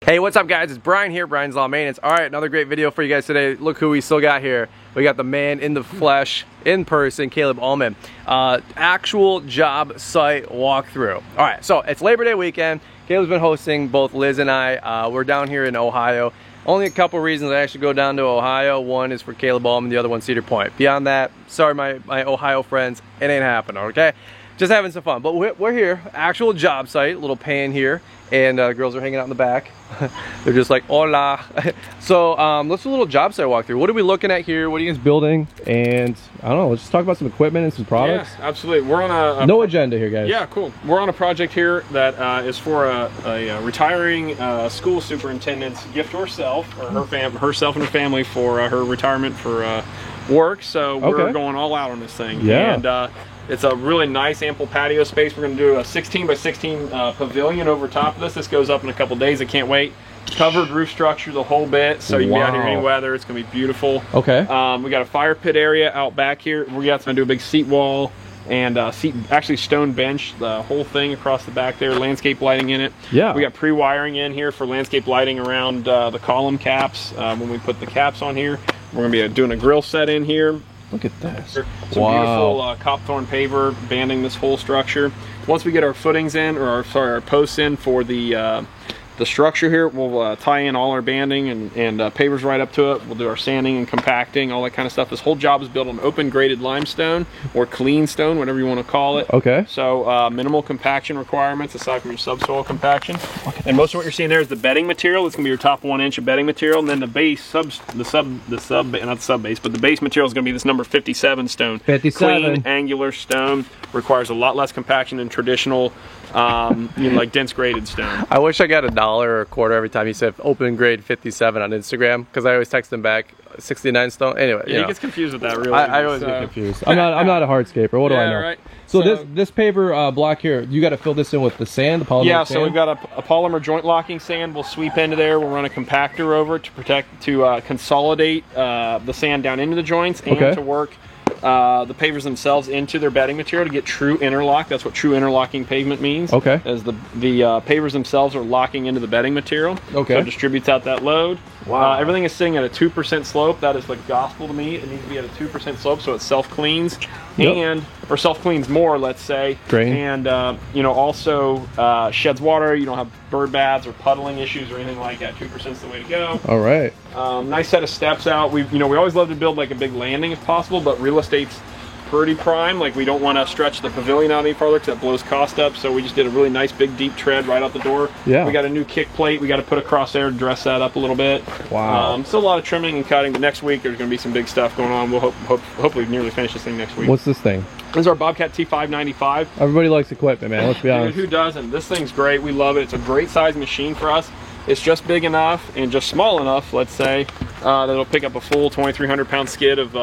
Hey, what's up guys? It's Brian here, Brian's Lawn Maintenance. All right, another great video for you guys today. Look who we still got here. We got the man in the flesh, in person, Caleb Ullman. Actual job site walkthrough. All right, so it's Labor Day weekend. Caleb's been hosting both Liz and I. We're down here in Ohio. Only a couple reasons I actually go down to Ohio. One is for Caleb Ullman, the other one Cedar Point. Beyond that, sorry my Ohio friends, it ain't happening, okay? Just having some fun, but we're here, actual job site, little pan here, and girls are hanging out in the back. They're just like, hola. So let's do a little job site walkthrough. What are we looking at here? What are you guys building? And I don't know, let's just talk about some equipment and some products. Yeah, absolutely. We're on a no agenda here, guys. Yeah, cool. We're on a project here that is for a retiring school superintendent's gift to herself, or herself and her family for her retirement for work. So we're going all out on this thing. Yeah. And it's a really nice, ample patio space. We're going to do a 16 by 16 pavilion over top of this. This goes up in a couple days. I can't wait. Covered roof structure, the whole bit, so you can be out here any weather. It's going to be beautiful. Okay. We got a fire pit area out back here. We're going to do a big seat wall and actually stone bench, the whole thing across the back there. Landscape lighting in it. Yeah. We got pre-wiring in here for landscape lighting around the column caps. When we put the caps on here, we're going to be doing a grill set in here. Look at this. Some beautiful copthorn paver banding this whole structure. Once we get our footings in, or our posts in for the structure here, we'll tie in all our banding and pavers right up to it. We'll do our sanding and compacting, all that kind of stuff. This whole job is built on open graded limestone or clean stone, whatever you want to call it. Okay. So minimal compaction requirements aside from your subsoil compaction. And most of what you're seeing there is the bedding material. It's going to be your top 1 inch of bedding material, and then the base, not the sub base, but the base material is going to be this number 57 stone. 57. Clean, angular stone. Requires a lot less compaction than traditional like dense graded stone. I wish I got $1 or a quarter every time he said open grade 57 on Instagram, because I always text him back 69 stone. Anyway, yeah, he gets confused with that. Really, I always get confused. I'm not a hardscaper. What do I know? Right. So this paver block here, you got to fill this in with the sand, the polymer sand? So we've got a polymer joint locking sand. We'll sweep into there. We'll run a compactor over it to consolidate the sand down into the joints and to work the pavers themselves into their bedding material to get true interlock. That's what true interlocking pavement means. Okay. As the pavers themselves are locking into the bedding material. Okay. So it distributes out that load. Wow. Everything is sitting at a 2% slope. That is like gospel to me. It needs to be at a 2% slope so it self-cleans or self-cleans more, let's say. Great. And also sheds water. You don't have bird baths or puddling issues or anything like that. 2% is the way to go. All right. Nice set of steps out. We always love to build like a big landing if possible, but real estate's pretty prime. Like, we don't want to stretch the pavilion out any farther because that blows cost up. So we just did a really nice big deep tread right out the door. Yeah. We got a new kick plate. We got to put across there to dress that up a little bit. Wow. Still a lot of trimming and cutting. But next week there's going to be some big stuff going on. We'll hopefully nearly finish this thing next week. What's this thing? This is our Bobcat T595. Everybody likes equipment, man. Let's be honest. Dude, who doesn't? This thing's great. We love it. It's a great size machine for us. It's just big enough and just small enough, let's say, that it'll pick up a full 2,300 pound skid of,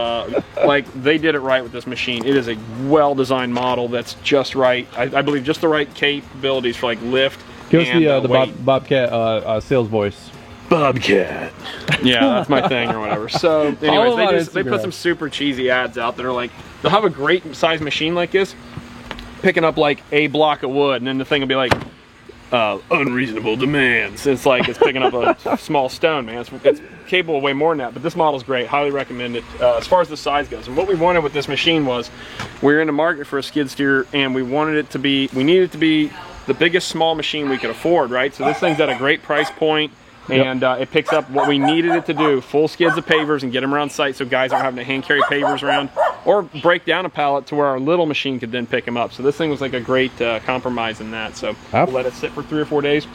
like, they did it right with this machine. It is a well-designed model that's just right. I believe just the right capabilities for, like, lift. Give us the Bobcat sales voice. Bobcat. Yeah, that's my thing or whatever. So, anyways, they put some super cheesy ads out that are like, they'll have a great size machine like this, picking up like a block of wood, and then the thing will be like, unreasonable demands. It's like it's picking up a small stone, man. It's capable of way more than that, but this model's great. Highly recommend it as far as the size goes. And what we wanted with this machine was, we were in the market for a skid steer, and we needed it to be the biggest small machine we could afford, right? So this thing's at a great price point. And it picks up what we needed it to do, full skids of pavers, and get them around site so guys aren't having to hand carry pavers around or break down a pallet to where our little machine could then pick them up. So this thing was like a great compromise in that. So we'll let it sit for 3 or 4 days.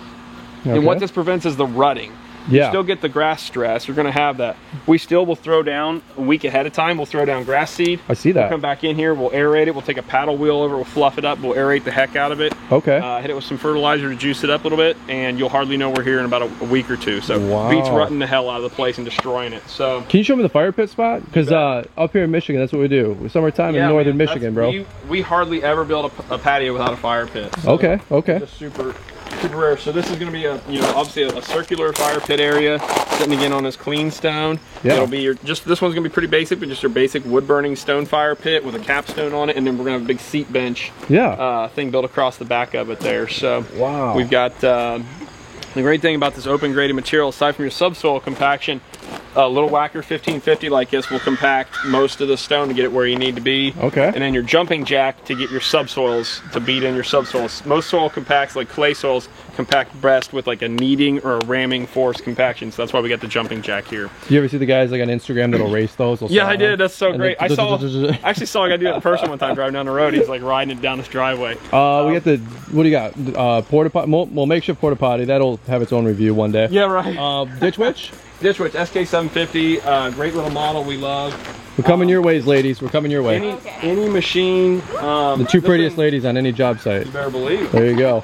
Okay. And what this prevents is the rutting. You still get the grass stress. You're going to have that. We still will throw down a week ahead of time. We'll throw down grass seed. I see that. We'll come back in here. We'll aerate it. We'll take a paddle wheel over. We'll fluff it up. We'll aerate the heck out of it. Okay. Hit it with some fertilizer to juice it up a little bit, and you'll hardly know we're here in about a week or two. So beats rutting the hell out of the place and destroying it. So can you show me the fire pit spot? Because up here in Michigan, that's what we do. Summertime in northern Michigan, bro. We hardly ever build a patio without a fire pit. So okay. Just super rare. So this is going to be obviously a circular fire pit area, sitting again on this clean stone. It'll be this one's going to be pretty basic, but just your basic wood burning stone fire pit with a capstone on it, and then we're going to have a big seat bench thing built across the back of it there. So we've got The great thing about this open graded material, aside from your subsoil compaction, a little whacker 1550 like this will compact most of the stone to get it where you need to be. Okay. And then your jumping jack to get your subsoils, to beat in your subsoils. Most soil compacts, like clay soils, compact best with like a kneading or a ramming force compaction. So that's why we got the jumping jack here. You ever see the guys like on Instagram that'll race those? Yeah, I did. That's so great. I actually saw a guy do it in person one time driving down the road. He's like riding it down this driveway. We got the, what do you got? Porta potty, well, makeshift porta potty. That'll have its own review one day. Yeah, right. Ditch Witch? Ditch Witch SK750, great little model we love. We're coming your ways, ladies. We're coming your way. Any machine. The two prettiest ladies on any job site. You better believe. There you go.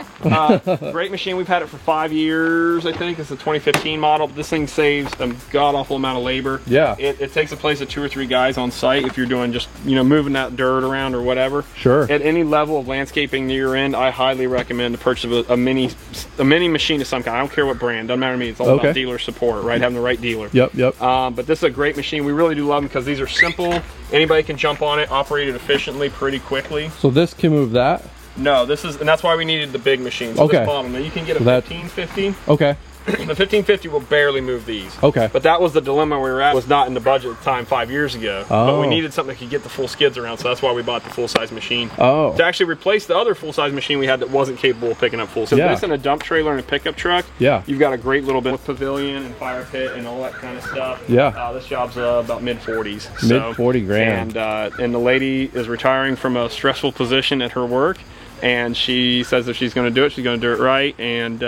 Great machine. We've had it for 5 years, I think. It's a 2015 model. This thing saves a god-awful amount of labor. Yeah. It takes the place of 2 or 3 guys on site if you're doing just, you know, moving that dirt around or whatever. Sure. At any level of landscaping near your end, I highly recommend the purchase of a mini machine of some kind. I don't care what brand. Doesn't matter to me. It's all about dealer support, right? Having the right dealer. Yep, yep. But this is a great machine. We really do love them because these are simple. Anybody can jump on it, operate it efficiently, pretty quickly. So this can move that? No, this is, and that's why we needed the big machine. So this model, now you can get a 1550. Okay. The 1550 will barely move these. Okay. But that was the dilemma we were at. Was not in the budget at the time 5 years ago. But we needed something that could get the full skids around, so that's why we bought the full-size machine. To actually replace the other full-size machine we had that wasn't capable of picking up full. So this and a dump trailer and a pickup truck. Yeah. You've got a great little bit of pavilion and fire pit and all that kind of stuff. Yeah. This job's about mid-40s. Mid 40 grand. And the lady is retiring from a stressful position at her work. And she says if she's going to do it, she's going to do it right. And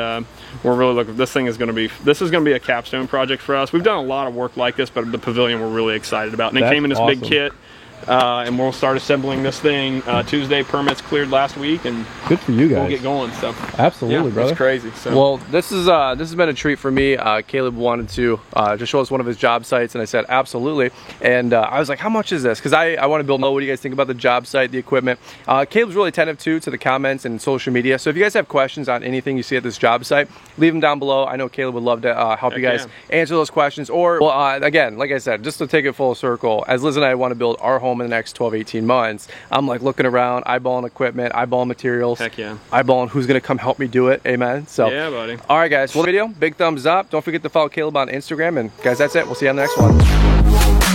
we're really looking. This is going to be a capstone project for us. We've done a lot of work like this, but the pavilion we're really excited about. And it came in this big kit. And we'll start assembling this thing Tuesday. Permits cleared last week, and good for you guys. We'll get going. So absolutely, brother. It's crazy. So. Well, this has been a treat for me. Caleb wanted to just show us one of his job sites, and I said absolutely. And I was like, how much is this? Because I want to build. What do you guys think about the job site, the equipment? Caleb's really attentive to the comments and social media. So if you guys have questions on anything you see at this job site, leave them down below. I know Caleb would love to help you guys answer those questions. Or again, like I said, just to take it full circle, as Liz and I want to build our home in the next 12-18 months, I'm like looking around, eyeballing equipment, eyeballing materials, eyeballing who's gonna come help me do it. Amen. So yeah, buddy. All right, guys. Well, the video, big thumbs up. Don't forget to follow Caleb on Instagram, and guys, that's it. We'll see you on the next one.